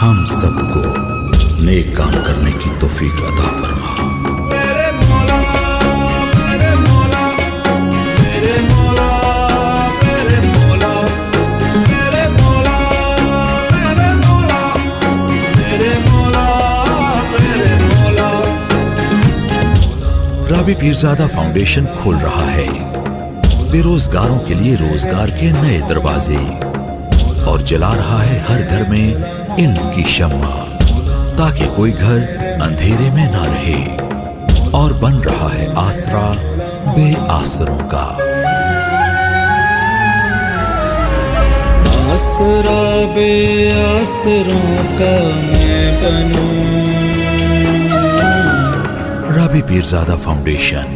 हम सबको नेक काम करने की तौफीक अता फरमा। मेरे मौला मेरे मौला मेरे मौला मेरे मौला मेरे मौला मेरे मौला मेरे मौला मेरे मौला। राबी पीरजादा फाउंडेशन खोल रहा है बेरोजगारों के लिए रोजगार के नए दरवाजे और जला रहा है हर घर में इल्म की शम्मा, ताकि कोई घर अंधेरे में ना रहे, और बन रहा है आसरा बेआसरों का। आसरा बेआसरों का मैं बनूं। राबी पीरजादा फाउंडेशन।